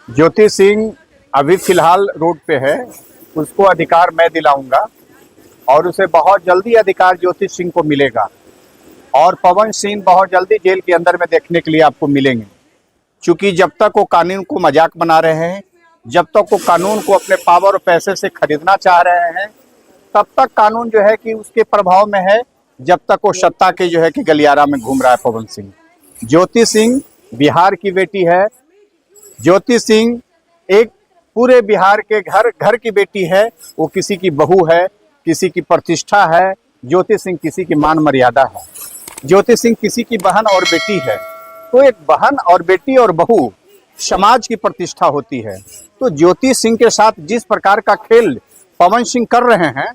ज्योति सिंह अभी फिलहाल रोड पे है, उसको अधिकार मैं दिलाऊंगा और उसे बहुत जल्दी अधिकार ज्योति सिंह को मिलेगा। और पवन सिंह बहुत जल्दी जेल के अंदर में देखने के लिए आपको मिलेंगे, क्योंकि जब तक वो कानून को मजाक बना रहे हैं, जब तक वो कानून को अपने पावर और पैसे से खरीदना चाह रहे हैं, तब तक कानून जो है कि उसके प्रभाव में है, जब तक वो सत्ता के जो है कि गलियारा में घूम रहा है पवन सिंह। ज्योति सिंह बिहार की बेटी है। ज्योति सिंह एक पूरे बिहार के घर घर की बेटी है। वो किसी की बहू है, किसी की प्रतिष्ठा है। ज्योति सिंह किसी की मान मर्यादा है। ज्योति सिंह किसी की बहन और बेटी है। तो एक बहन और बेटी और बहू समाज की प्रतिष्ठा होती है। तो ज्योति सिंह के साथ जिस प्रकार का खेल पवन सिंह कर रहे हैं,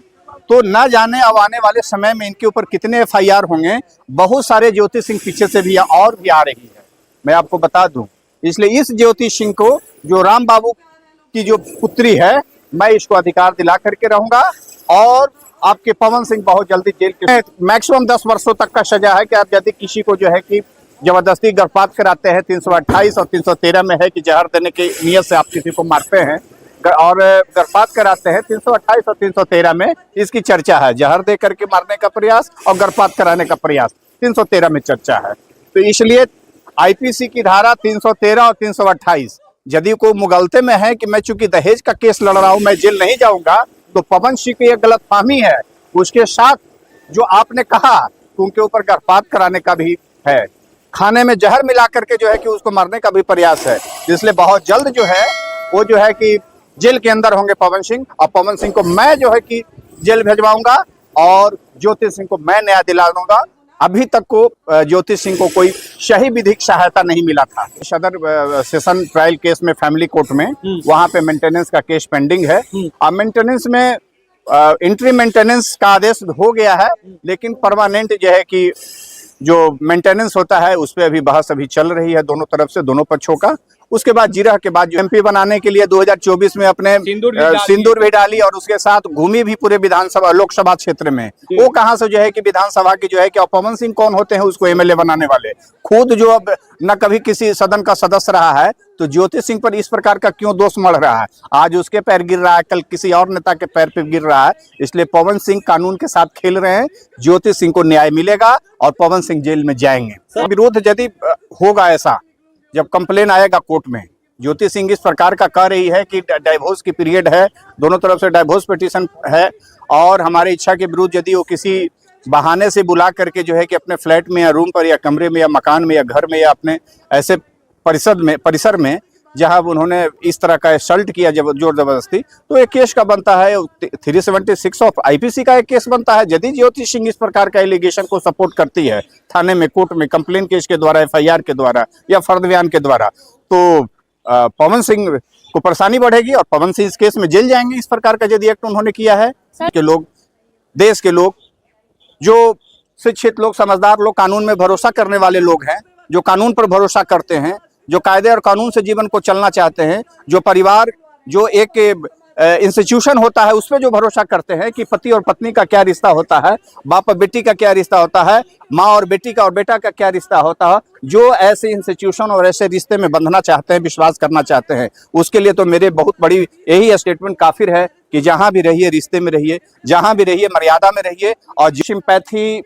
तो ना जाने अब आने वाले समय में इनके ऊपर कितने एफआईआर होंगे। बहुत सारे ज्योति सिंह पीछे से भी और भी आ रही है, मैं आपको बता दूं। इसलिए इस ज्योति सिंह को, जो राम बाबू की जो पुत्री है, मैं इसको अधिकार दिला करके रहूंगा। और आपके पवन सिंह बहुत जल्दी जेल के मैक्सिमम 10 वर्षों तक का सजा है कि आप यदि किसी को जो है कि जबरदस्ती गर्भपात कराते हैं, 328 और 313 में है कि जहर देने की नीयत से आप किसी को मारते हैं और गर्भपात कराते हैं। 328 और 313 में इसकी चर्चा है, जहर दे करके मारने का प्रयास और गर्भपात कराने का प्रयास 313 में चर्चा है। तो इसलिए आईपीसी की धारा 313 और 328 यदि को मुगलते में है कि मैं चूंकि दहेज का केस लड़ रहा हूं, मैं जेल नहीं जाऊंगा, तो पवन सिंह की एक गलतफहमी है। उसके साथ जो आपने कहा कि उनके ऊपर गर्भपात कराने का भी है, खाने में जहर मिला करके जो है कि उसको मारने का भी प्रयास है। इसलिए बहुत जल्द जो है वो जो है कि जेल के अंदर होंगे पवन सिंह। और पवन सिंह को मैं जो है कि जेल भेजवाऊंगा और ज्योति सिंह को मैं न्याय दिला दूंगा। अभी तक को ज्योति सिंह को कोई सही विधिक सहायता नहीं मिला था। सदर सेशन ट्रायल केस में फैमिली कोर्ट में वहां पे मेंटेनेंस का केस पेंडिंग है। अब मेंटेनेंस में इंट्री मेंटेनेंस का आदेश हो गया है, लेकिन परमानेंट जो है कि जो मेंटेनेंस होता है उस पर अभी बहस अभी चल रही है दोनों तरफ से, दोनों पक्षों का। उसके बाद जिरह के बाद जो एमपी बनाने के लिए 2024 में अपने सिंदूर भी डाली और उसके साथ घूमी भी पूरे विधानसभा लोकसभा क्षेत्र में। वो कहां से जो है कि विधानसभा की जो है कि पवन सिंह कौन होते हैं उसको एमएलए बनाने वाले, खुद जो अब न कभी किसी सदन का सदस्य रहा है, तो ज्योति सिंह पर इस प्रकार का क्यों दोष मढ़ रहा है? आज उसके पैर गिर रहा है, कल किसी और नेता के पैर पे गिर रहा है। इसलिए पवन सिंह कानून के साथ खेल रहे हैं। ज्योति सिंह को न्याय मिलेगा और पवन सिंह जेल में जाएंगे। विरोध यदि होगा, ऐसा जब कंप्लेन आएगा कोर्ट में, ज्योति सिंह इस प्रकार का कह रही है कि डाइवोर्स की पीरियड है, दोनों तरफ से डाइवोर्स पिटीशन है, और हमारी इच्छा के विरुद्ध यदि वो किसी बहाने से बुला करके जो है कि अपने फ्लैट में या रूम पर या कमरे में या मकान में या घर में या अपने ऐसे परिसर में जहां उन्होंने इस तरह का असल्ट किया जोर जबरदस्ती, तो एक केस का बनता है 376 ऑफ आईपीसी का एक केस बनता है। यदि ज्योति सिंह इस प्रकार का एलिगेशन को सपोर्ट करती है थाने में, कोर्ट में, कंप्लेन केस के द्वारा, एफआईआर के द्वारा या फर्द बयान के द्वारा, तो पवन सिंह को परेशानी बढ़ेगी और पवन सिंह इस केस में जेल जाएंगे। इस प्रकार का यदि एक्ट उन्होंने किया है कि लोग, देश के लोग, जो शिक्षित लोग, समझदार लोग, कानून में भरोसा करने वाले लोग हैं, जो कानून पर भरोसा करते हैं, जो कायदे और कानून से जीवन को चलना चाहते हैं, जो परिवार, जो एक इंस्टीट्यूशन होता है उस पर जो भरोसा करते हैं कि पति और पत्नी का क्या रिश्ता होता है, बाप और बेटी का क्या रिश्ता होता है, माँ और बेटी का और बेटा का क्या रिश्ता होता है, जो ऐसे इंस्टीट्यूशन और ऐसे रिश्ते में बंधना चाहते हैं, विश्वास करना चाहते हैं, उसके लिए तो मेरे बहुत बड़ी यही स्टेटमेंट काफिर है कि जहां भी रहिए रिश्ते में रहिए, जहां भी रहिए मर्यादा में रहिए। और सिंपैथी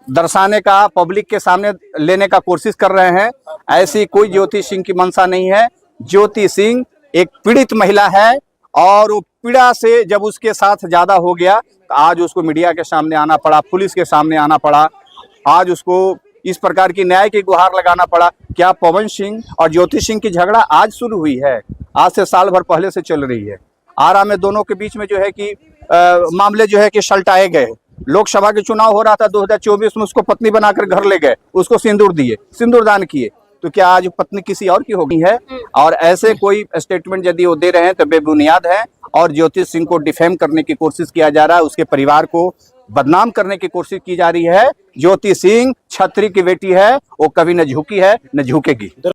दर्शाने का, पब्लिक के सामने लेने का कोशिश कर रहे हैं, ऐसी कोई ज्योति सिंह की मंशा नहीं है। ज्योति सिंह एक पीड़ित महिला है और वो पीड़ा से जब उसके साथ ज्यादा हो गया, तो आज उसको मीडिया के सामने आना पड़ा, पुलिस के सामने आना पड़ा, आज उसको इस प्रकार की न्याय की गुहार लगाना पड़ा। क्या पवन सिंह और ज्योति सिंह की झगड़ा आज शुरू हुई है? आज से साल भर पहले से चल रही है। आरा में दोनों के बीच में जो है कि मामले जो है कि सलटाए गए। लोकसभा के चुनाव हो रहा था 2024 में, उसको पत्नी बनाकर घर ले गए, उसको सिंदूर दिए, सिंदूर दान किए। तो क्या आज पत्नी किसी और की हो गई है? और ऐसे कोई स्टेटमेंट यदि वो दे रहे हैं तो बेबुनियाद है और ज्योति सिंह को डिफेम करने की कोशिश किया जा रहा है, उसके परिवार को बदनाम करने की कोशिश की जा रही है। ज्योति सिंह छत्री की बेटी है, वो कभी न झुकी है न झुकेगी।